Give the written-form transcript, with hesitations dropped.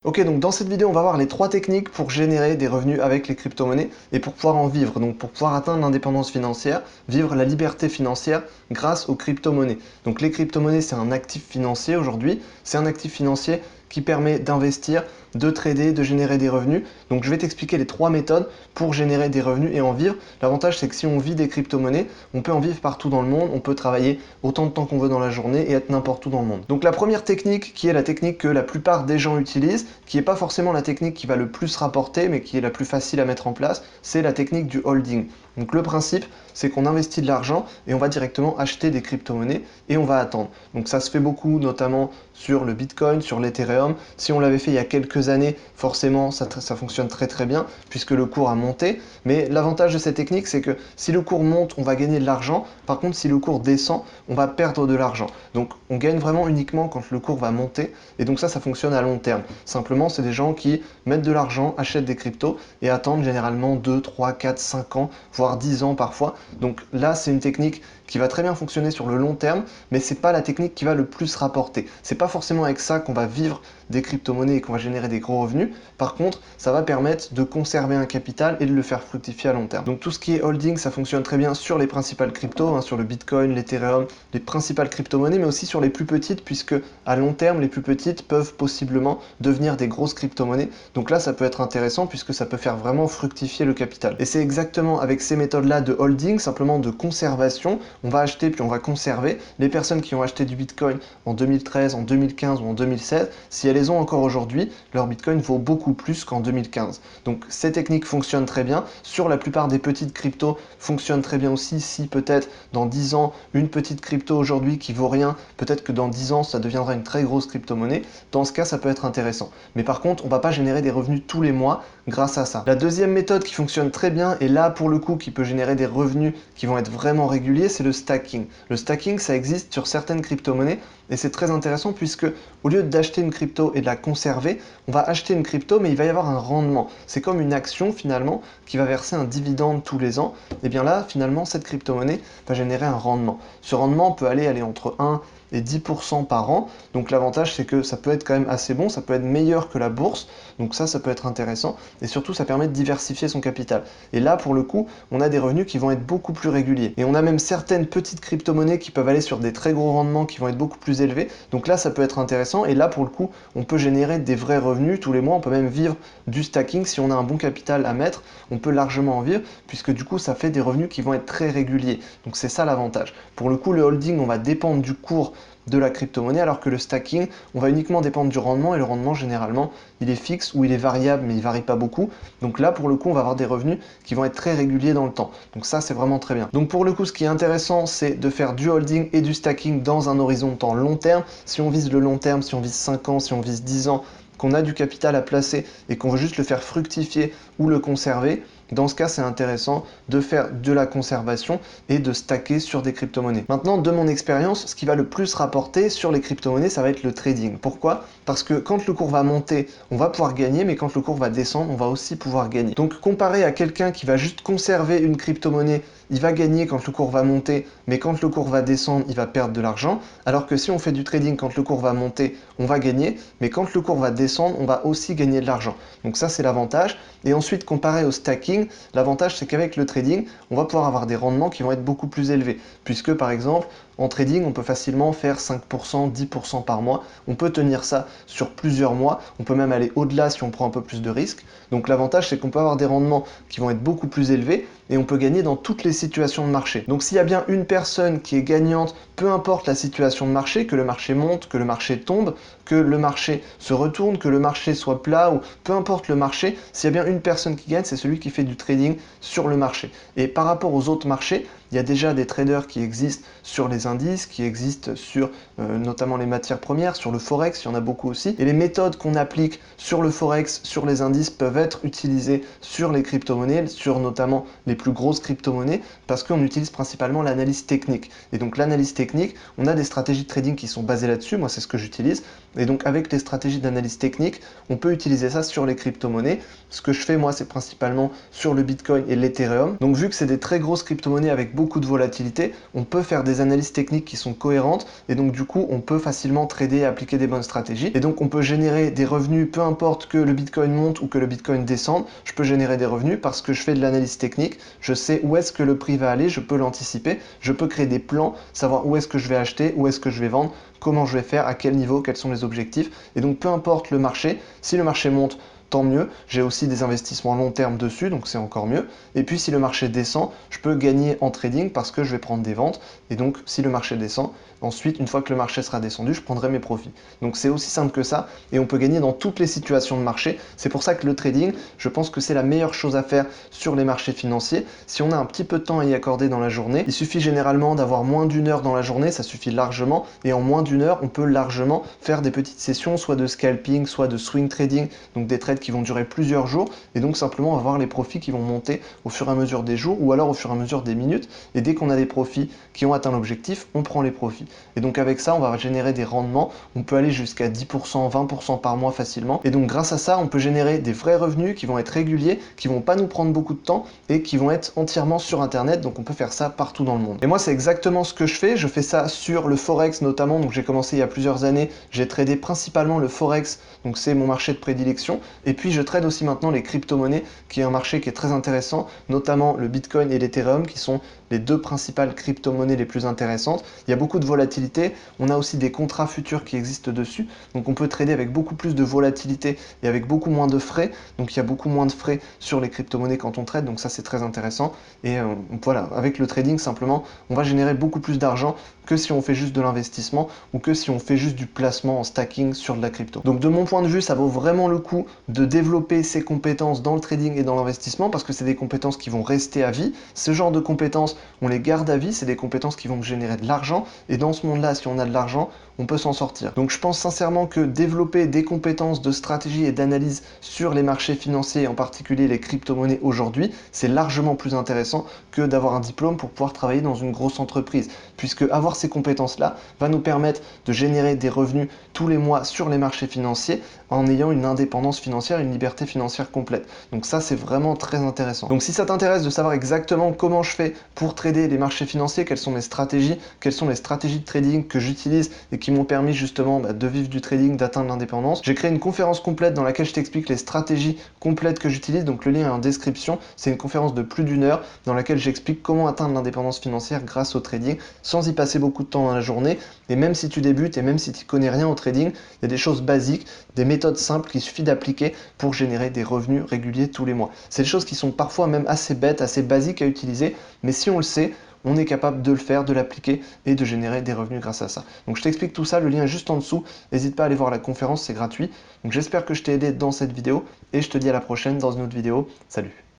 Ok, donc dans cette vidéo, on va voir les 3 techniques pour générer des revenus avec les crypto-monnaies et pour pouvoir en vivre, donc pour pouvoir atteindre l'indépendance financière, vivre la liberté financière grâce aux crypto-monnaies. Donc les crypto-monnaies, c'est un actif financier aujourd'hui, c'est un actif financier qui permet d'investir, de trader, de générer des revenus. Donc je vais t'expliquer les 3 méthodes pour générer des revenus et en vivre. L'avantage, c'est que si on vit des crypto-monnaies, on peut en vivre partout dans le monde, on peut travailler autant de temps qu'on veut dans la journée et être n'importe où dans le monde. Donc la première technique, qui est la technique que la plupart des gens utilisent, qui n'est pas forcément la technique qui va le plus rapporter, mais qui est la plus facile à mettre en place, c'est la technique du holding. Donc le principe, c'est qu'on investit de l'argent et on va directement acheter des crypto-monnaies et on va attendre. Donc ça se fait beaucoup, notamment sur le Bitcoin, sur l'Ethereum. Si on l'avait fait il y a quelques années, forcément ça fonctionne très très bien puisque le cours a monté. Mais l'avantage de cette technique, c'est que si le cours monte, on va gagner de l'argent. Par contre, si le cours descend, on va perdre de l'argent. Donc on gagne vraiment uniquement quand le cours va monter. Et donc ça fonctionne à long terme. Simplement, c'est des gens qui mettent de l'argent, achètent des cryptos et attendent généralement 2, 3, 4, 5 ans, voire 10 ans parfois. Donc là, c'est une technique qui va très bien fonctionner sur le long terme, mais c'est pas la technique qui va le plus rapporter. C'est pas forcément avec ça qu'on va vivre des crypto-monnaies et qu'on va générer des gros revenus. Par contre, ça va permettre de conserver un capital et de le faire fructifier à long terme. Donc tout ce qui est holding, ça fonctionne très bien sur les principales cryptos, sur le Bitcoin, l'Ethereum, les principales crypto-monnaies, mais aussi sur les plus petites, puisque à long terme, les plus petites peuvent possiblement devenir des grosses crypto-monnaies. Donc là, ça peut être intéressant puisque ça peut faire vraiment fructifier le capital. Et c'est exactement avec ces méthodes-là de holding, simplement de conservation, on va acheter puis on va conserver. Les personnes qui ont acheté du Bitcoin en 2013, en 2015 ou en 2016, si elles les ont encore aujourd'hui, leur Bitcoin vaut beaucoup plus qu'en 2015. Donc ces techniques fonctionnent très bien. Sur la plupart des petites cryptos, fonctionnent très bien aussi. Si peut-être dans 10 ans, une petite crypto aujourd'hui qui vaut rien, peut-être que dans 10 ans, ça deviendra une très grosse crypto-monnaie. Dans ce cas, ça peut être intéressant. Mais par contre, on ne va pas générer des revenus tous les mois grâce à ça. La deuxième méthode qui fonctionne très bien, et là pour le coup qui peut générer des revenus qui vont être vraiment réguliers, c'est le stacking. Le stacking, ça existe sur certaines crypto-monnaies et c'est très intéressant puisque au lieu d'acheter une crypto et de la conserver, on va acheter une crypto mais il va y avoir un rendement. C'est comme une action finalement qui va verser un dividende tous les ans. Et bien là, finalement, cette crypto-monnaie va générer un rendement. Ce rendement peut aller entre 1 et 10% par an. Donc l'avantage, c'est que ça peut être quand même assez bon, ça peut être meilleur que la bourse. Donc ça peut être intéressant. Et surtout, ça permet de diversifier son capital. Et là, pour le coup, on a des revenus qui vont être beaucoup plus réguliers. Et on a même certaines petites crypto-monnaies qui peuvent aller sur des très gros rendements qui vont être beaucoup plus élevés. Donc là, ça peut être intéressant. Et là, pour le coup, on peut générer des vrais revenus tous les mois. On peut même vivre du stacking. Si on a un bon capital à mettre, on peut largement en vivre, puisque du coup, ça fait des revenus qui vont être très réguliers. Donc c'est ça l'avantage. Pour le coup, le holding, on va dépendre du cours de la crypto-monnaie, alors que le stacking, on va uniquement dépendre du rendement, et le rendement, généralement, il est fixe ou il est variable, mais il varie pas beaucoup. Donc là, pour le coup, on va avoir des revenus qui vont être très réguliers dans le temps. Donc ça, c'est vraiment très bien. Donc pour le coup, ce qui est intéressant, c'est de faire du holding et du stacking dans un horizon de temps long terme. Si on vise le long terme, si on vise 5 ans, si on vise 10 ans, qu'on a du capital à placer et qu'on veut juste le faire fructifier ou le conserver, dans ce cas, c'est intéressant de faire de la conservation et de stacker sur des crypto-monnaies. Maintenant, de mon expérience, ce qui va le plus rapporter sur les crypto-monnaies, ça va être le trading. Pourquoi? Parce que quand le cours va monter, on va pouvoir gagner, mais quand le cours va descendre, on va aussi pouvoir gagner. Donc, comparé à quelqu'un qui va juste conserver une crypto-monnaie, il va gagner quand le cours va monter, mais quand le cours va descendre, il va perdre de l'argent. Alors que si on fait du trading quand le cours va monter, on va gagner, mais quand le cours va descendre, on va aussi gagner de l'argent. Donc ça, c'est l'avantage. Et ensuite, comparé au stacking, l'avantage, c'est qu'avec le trading, on va pouvoir avoir des rendements qui vont être beaucoup plus élevés. Puisque, par exemple, en trading, on peut facilement faire 5%, 10% par mois. On peut tenir ça sur plusieurs mois. On peut même aller au-delà si on prend un peu plus de risques. Donc l'avantage, c'est qu'on peut avoir des rendements qui vont être beaucoup plus élevés et on peut gagner dans toutes les situations de marché. Donc s'il y a bien une personne qui est gagnante, peu importe la situation de marché, que le marché monte, que le marché tombe, que le marché se retourne, que le marché soit plat, ou peu importe le marché, s'il y a bien une personne qui gagne, c'est celui qui fait du trading sur le marché. Et par rapport aux autres marchés, il y a déjà des traders qui existent sur les indices, qui existent sur notamment les matières premières, sur le forex, il y en a beaucoup aussi. Et les méthodes qu'on applique sur le forex, sur les indices, peuvent être utilisées sur les crypto-monnaies, sur notamment les plus grosses crypto-monnaies, parce qu'on utilise principalement l'analyse technique. Et donc l'analyse technique, on a des stratégies de trading qui sont basées là-dessus, moi c'est ce que j'utilise, Et donc avec les stratégies d'analyse technique, on peut utiliser ça sur les crypto-monnaies. Ce que je fais moi, c'est principalement sur le Bitcoin et l'Ethereum. Donc vu que c'est des très grosses crypto-monnaies avec beaucoup de volatilité, on peut faire des analyses techniques qui sont cohérentes et donc du coup, on peut facilement trader et appliquer des bonnes stratégies. Et donc on peut générer des revenus, peu importe que le Bitcoin monte ou que le Bitcoin descende, je peux générer des revenus parce que je fais de l'analyse technique, je sais où est-ce que le prix va aller, je peux l'anticiper, je peux créer des plans, savoir où est-ce que je vais acheter, où est-ce que je vais vendre, comment je vais faire, à quel niveau, quels sont les objectifs. Et donc peu importe le marché, si le marché monte, tant mieux. J'ai aussi des investissements à long terme dessus, donc c'est encore mieux. Et puis si le marché descend, je peux gagner en trading parce que je vais prendre des ventes. Et donc si le marché descend, ensuite, une fois que le marché sera descendu, je prendrai mes profits. Donc c'est aussi simple que ça et on peut gagner dans toutes les situations de marché. C'est pour ça que le trading, je pense que c'est la meilleure chose à faire sur les marchés financiers. Si on a un petit peu de temps à y accorder dans la journée, il suffit généralement d'avoir moins d'une heure dans la journée, ça suffit largement. Et en moins d'une heure, on peut largement faire des petites sessions, soit de scalping, soit de swing trading, donc des trades qui vont durer plusieurs jours et donc simplement avoir les profits qui vont monter au fur et à mesure des jours ou alors au fur et à mesure des minutes. Et dès qu'on a des profits qui ont atteint l'objectif, on prend les profits. Et donc avec ça, on va générer des rendements. On peut aller jusqu'à 10%, 20% par mois facilement. Et donc grâce à ça, on peut générer des vrais revenus qui vont être réguliers, qui vont pas nous prendre beaucoup de temps et qui vont être entièrement sur Internet. Donc on peut faire ça partout dans le monde. Et moi, c'est exactement ce que je fais. Je fais ça sur le Forex notamment. Donc j'ai commencé il y a plusieurs années. J'ai tradé principalement le Forex. Donc c'est mon marché de prédilection. Et puis je trade aussi maintenant les crypto-monnaies, qui est un marché qui est très intéressant, notamment le Bitcoin et l'Ethereum, qui sont les deux principales crypto-monnaies les plus intéressantes. Il y a beaucoup de volatilité, on a aussi des contrats futurs qui existent dessus, donc on peut trader avec beaucoup plus de volatilité et avec beaucoup moins de frais, donc il y a beaucoup moins de frais sur les crypto-monnaies quand on trade, donc ça c'est très intéressant. Et voilà, avec le trading simplement, on va générer beaucoup plus d'argent que si on fait juste de l'investissement ou que si on fait juste du placement en stacking sur de la crypto. Donc de mon point de vue, ça vaut vraiment le coup de développer ses compétences dans le trading et dans l'investissement parce que c'est des compétences qui vont rester à vie. Ce genre de compétences, on les garde à vie, c'est des compétences qui vont générer de l'argent et dans ce monde-là, si on a de l'argent, on peut s'en sortir. Donc je pense sincèrement que développer des compétences de stratégie et d'analyse sur les marchés financiers, en particulier les crypto-monnaies aujourd'hui, c'est largement plus intéressant que d'avoir un diplôme pour pouvoir travailler dans une grosse entreprise, puisque avoir ces compétences-là va nous permettre de générer des revenus tous les mois sur les marchés financiers en ayant une indépendance financière, une liberté financière complète. Donc ça, c'est vraiment très intéressant. Donc si ça t'intéresse de savoir exactement comment je fais pour trader les marchés financiers, quelles sont mes stratégies, quelles sont les stratégies de trading que j'utilise et qui m'ont permis justement de vivre du trading, d'atteindre l'indépendance, j'ai créé une conférence complète dans laquelle je t'explique les stratégies complètes que j'utilise, donc le lien est en description. C'est une conférence de plus d'une heure dans laquelle j'explique comment atteindre l'indépendance financière grâce au trading sans y passer beaucoup de temps dans la journée. Et même si tu débutes et même si tu connais rien au trading, il y a des choses basiques, des méthodes simples qu'il suffit d'appliquer pour générer des revenus réguliers tous les mois. C'est des choses qui sont parfois même assez bêtes, assez basiques à utiliser, mais si on le sait, on est capable de le faire, de l'appliquer et de générer des revenus grâce à ça. Donc je t'explique tout ça, le lien est juste en dessous. N'hésite pas à aller voir la conférence, c'est gratuit. Donc j'espère que je t'ai aidé dans cette vidéo et je te dis à la prochaine dans une autre vidéo. Salut!